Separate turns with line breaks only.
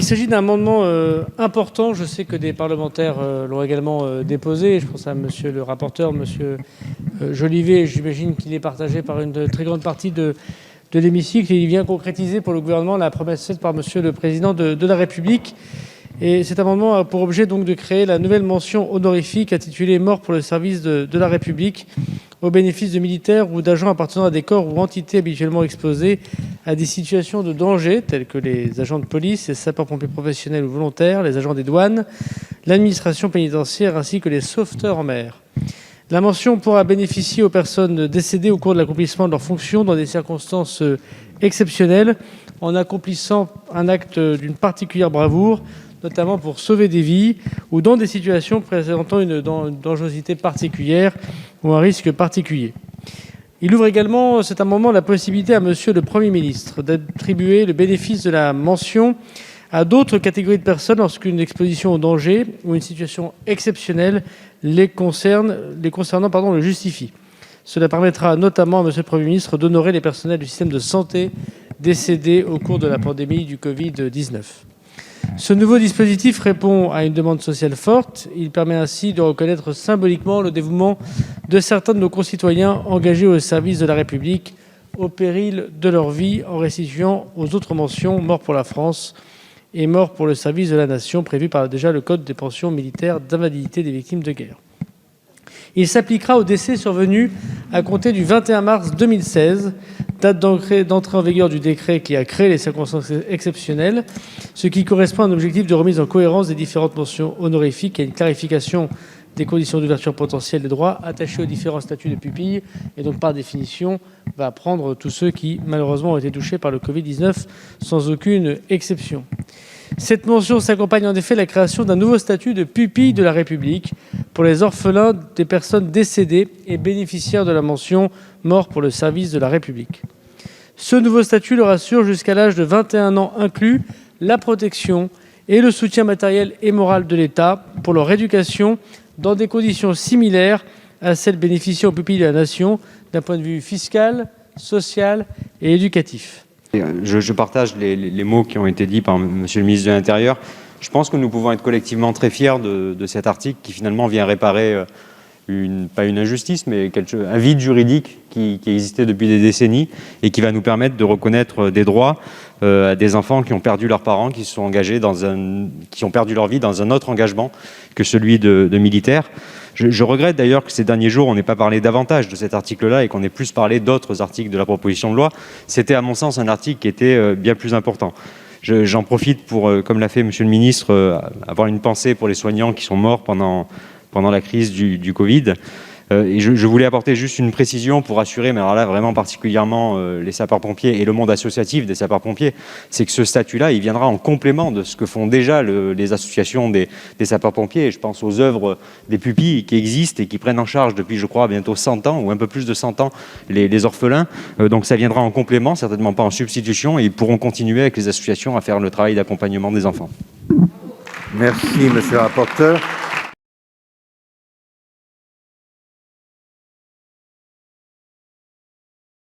Il s'agit d'un amendement important. Je sais que des parlementaires l'ont également déposé. Je pense à monsieur le rapporteur, monsieur Jolivet. J'imagine qu'il est partagé par une très grande partie de l'hémicycle. Il vient concrétiser pour le gouvernement la promesse faite par monsieur le Président de la République. Et cet amendement a pour objet donc de créer la nouvelle mention honorifique intitulée « Mort pour le service de la République » au bénéfice de militaires ou d'agents appartenant à des corps ou entités habituellement exposés à des situations de danger, telles que les agents de police, les sapeurs-pompiers professionnels ou volontaires, les agents des douanes, l'administration pénitentiaire ainsi que les sauveteurs en mer. La mention pourra bénéficier aux personnes décédées au cours de l'accomplissement de leurs fonctions dans des circonstances exceptionnelles, en accomplissant un acte d'une particulière bravoure, notamment pour sauver des vies, ou dans des situations présentant une dangerosité particulière ou un risque particulier. Il ouvre également, cet amendement, la possibilité à monsieur le Premier ministre d'attribuer le bénéfice de la mention à d'autres catégories de personnes lorsqu'une exposition au danger ou une situation exceptionnelle les concernant le justifie. Cela permettra notamment à monsieur le Premier ministre d'honorer les personnels du système de santé décédés au cours de la pandémie du Covid-19. Ce nouveau dispositif répond à une demande sociale forte. Il permet ainsi de reconnaître symboliquement le dévouement de certains de nos concitoyens engagés au service de la République au péril de leur vie, en restituant aux autres mentions « Mort pour la France » et « Mort pour le service de la Nation » prévues par déjà le Code des pensions militaires d'invalidité des victimes de guerre. Il s'appliquera aux décès survenus à compter du 21 mars 2016, date d'entrée en vigueur du décret qui a créé les circonstances exceptionnelles, ce qui correspond à un objectif de remise en cohérence des différentes mentions honorifiques et une clarification des conditions d'ouverture potentielle des droits attachés aux différents statuts de pupille, et donc par définition va prendre tous ceux qui malheureusement ont été touchés par le Covid-19 sans aucune exception. Cette mention s'accompagne en effet de la création d'un nouveau statut de pupille de la République pour les orphelins des personnes décédées et bénéficiaires de la mention « Mort pour le service de la République ». Ce nouveau statut leur assure jusqu'à l'âge de 21 ans inclus la protection et le soutien matériel et moral de l'État pour leur éducation dans des conditions similaires à celles bénéficiant aux pupilles de la Nation d'un point de vue fiscal, social et éducatif.
Je partage les mots qui ont été dits par monsieur le ministre de l'Intérieur. Je pense que nous pouvons être collectivement très fiers de cet article qui finalement vient réparer pas une injustice, mais un vide juridique qui existait depuis des décennies et qui va nous permettre de reconnaître des droits à des enfants qui ont perdu leurs parents, qui se sont engagés qui ont perdu leur vie dans un autre engagement que celui de militaire. Je regrette d'ailleurs que ces derniers jours, on n'ait pas parlé davantage de cet article-là et qu'on ait plus parlé d'autres articles de la proposition de loi. C'était à mon sens un article qui était bien plus important. J'en profite pour, comme l'a fait monsieur le ministre, avoir une pensée pour les soignants qui sont morts pendant la crise du Covid. Et je voulais apporter juste une précision pour assurer, mais alors là vraiment particulièrement les sapeurs-pompiers et le monde associatif des sapeurs-pompiers, c'est que ce statut-là, il viendra en complément de ce que font déjà les associations des sapeurs-pompiers. Je pense aux œuvres des pupilles qui existent et qui prennent en charge depuis, je crois, bientôt 100 ans ou un peu plus de 100 ans les orphelins. Donc ça viendra en complément, certainement pas en substitution, et ils pourront continuer avec les associations à faire le travail d'accompagnement des enfants.
Merci, monsieur le rapporteur.